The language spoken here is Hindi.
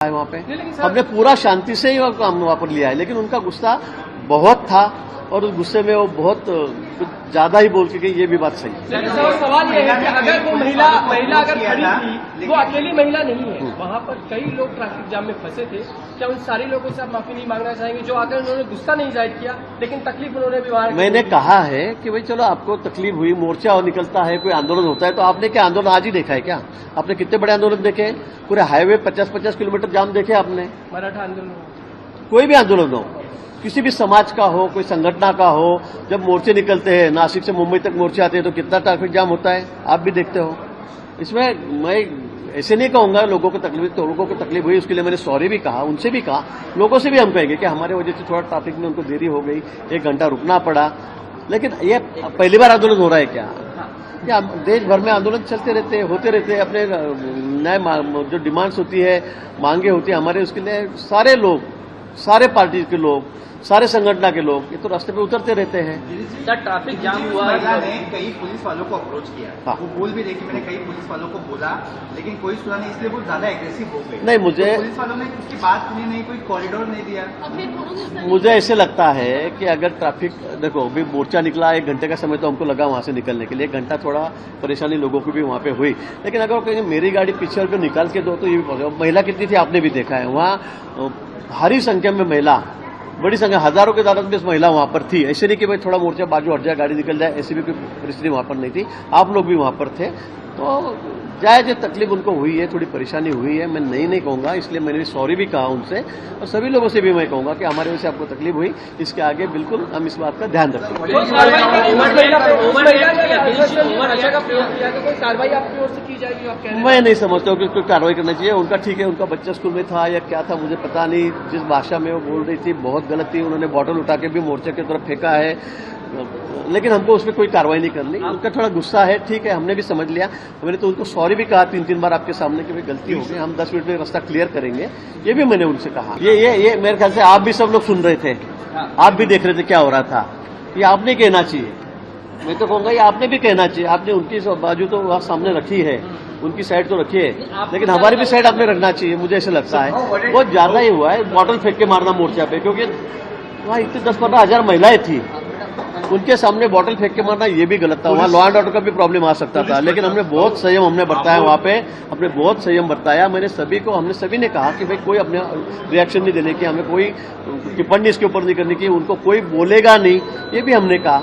है वहाँ पे हमने पूरा शांति से ही काम वहाँ पर लिया है, लेकिन उनका गुस्सा बहुत था और उस गुस्से में वो बहुत कुछ ज्यादा ही बोल के गई। ये भी बात सही है। लेकिन सवाल ये है कि अगर वो महिला अगर खड़ी थी, वो अकेली महिला नहीं है, वहाँ पर कई लोग ट्रैफिक जाम में फंसे थे। क्या उन सारे लोगों से आप माफी नहीं मांगना चाहेंगे जो आकर उन्होंने गुस्सा नहीं जाहिर किया, लेकिन तकलीफ उन्होंने भी वहाँ? मैंने कहा है कि भाई चलो आपको तकलीफ हुई, मोर्चा और निकलता है, कोई आंदोलन होता है, तो आपने क्या आंदोलन आज ही देखा है क्या? आपने कितने बड़े आंदोलन देखे हैं? पूरे हाईवे 50-50 किलोमीटर जाम देखे आपने? मराठा आंदोलन, कोई भी आंदोलन हो, किसी भी समाज का हो, कोई संगठन का हो, जब मोर्चे निकलते हैं, नासिक से मुंबई तक मोर्चे आते हैं तो कितना ट्रैफिक जाम होता है, आप भी देखते हो। इसमें मैं ऐसे नहीं कहूंगा लोगों को तकलीफ हुई, उसके लिए मैंने सॉरी भी कहा, उनसे भी कहा, लोगों से भी हम कहेंगे कि हमारे वजह से थोड़ा ट्रैफिक में उनको देरी हो गई, 1 घंटा रुकना पड़ा। लेकिन ये पहली बार आंदोलन हो रहा है क्या देश भर में आंदोलन चलते रहते होते रहते हैं। अपने नए जो डिमांड्स होती है, मांगे होती है हमारे, उसके लिए सारे लोग, सारे पार्टी के लोग, सारे संगठन के लोग ये तो रास्ते पे उतरते रहते हैं। ट्रैफिक जाम हुआ ने कई पुलिस वालों को अप्रोच किया। हाँ। वो बोल भी रहे कि मैंने कई पुलिस वालों को बोला, लेकिन कोई सुना नहीं, इसलिए वो ज्यादा एग्रेसिव हो गए। नहीं, मुझे तो पुलिस वालों ने उसकी बात सुनी नहीं, कोई कॉरिडोर नहीं दिया। मुझे ऐसे लगता है कि अगर ट्रैफिक, देखो अभी मोर्चा निकला 1 घंटे का समय तो हमको लगा वहां से निकलने के लिए, 1 घंटा थोड़ा परेशानी लोगों को भी वहां पे हुई। लेकिन अगर कहीं मेरी गाड़ी पीछे पे निकाल के दो तो ये भी पॉसिबल। महिला कितनी थी आपने भी देखा है, वहां भारी संख्या में महिला, बड़ी संख्या, हजारों की तादाद में महिला वहां पर थी। ऐसे नहीं कि भाई थोड़ा मोर्चा बाजू हट जाए, गाड़ी निकल जाए, ऐसी भी कोई परिस्थिति वहां पर नहीं थी। आप लोग भी वहां पर थे, तो जायज तकलीफ उनको हुई है, थोड़ी परेशानी हुई है, मैं नहीं कहूंगा, इसलिए मैंने सॉरी भी कहा उनसे, और सभी लोगों से भी मैं कहूंगा कि हमारे वजह से आपको तकलीफ हुई, इसके आगे बिल्कुल हम इस बात का ध्यान रखेंगे। मैं नहीं समझता हूँ कि कोई कार्रवाई करनी चाहिए। उनका ठीक है, उनका बच्चा स्कूल में था या क्या था मुझे पता नहीं, जिस भाषा में वो बोल रही थी बहुत गलत थी। उन्होंने बॉटल उठा के भी मोर्चे की तरफ फेंका है, लेकिन हमको उसमें कोई कार्रवाई नहीं करनी। उनका थोड़ा गुस्सा है, ठीक है, हमने भी समझ लिया। मैंने तो उनको सॉरी भी कहा 3-3 बार आपके सामने कि भाई गलती हो गई, हम 10 मिनट में रास्ता क्लियर करेंगे, ये भी मैंने उनसे कहा। ये मेरे ख्याल से आप भी सब लोग सुन रहे थे, आप भी देख रहे थे क्या हो रहा था। ये आपने कहना चाहिए, मैं तो कहूंगा ये आपने भी कहना चाहिए। आपने उनकी बाजू तो वहां सामने रखी है, उनकी साइड तो रखी है, लेकिन हमारी भी साइड आपने रखना चाहिए। मुझे ऐसा लगता है बहुत ज्यादा ही हुआ है बॉटल फेंक के मारना मोर्चा पे, क्योंकि वहां इतनी 10-15 हजार महिलाएं थी, उनके सामने बॉटल फेंक के मारना ये भी गलत था। वहां लॉ एंड ऑर्डर का भी प्रॉब्लम आ सकता था, लेकिन हमने बहुत संयम हमने बरताया वहां पे, हमने बहुत संयम बरताया। हमने सभी ने कहा कि भाई कोई अपने रिएक्शन नहीं देने की, हमें कोई टिप्पणी इसके ऊपर नहीं करने की, उनको कोई बोलेगा नहीं, ये भी हमने कहा।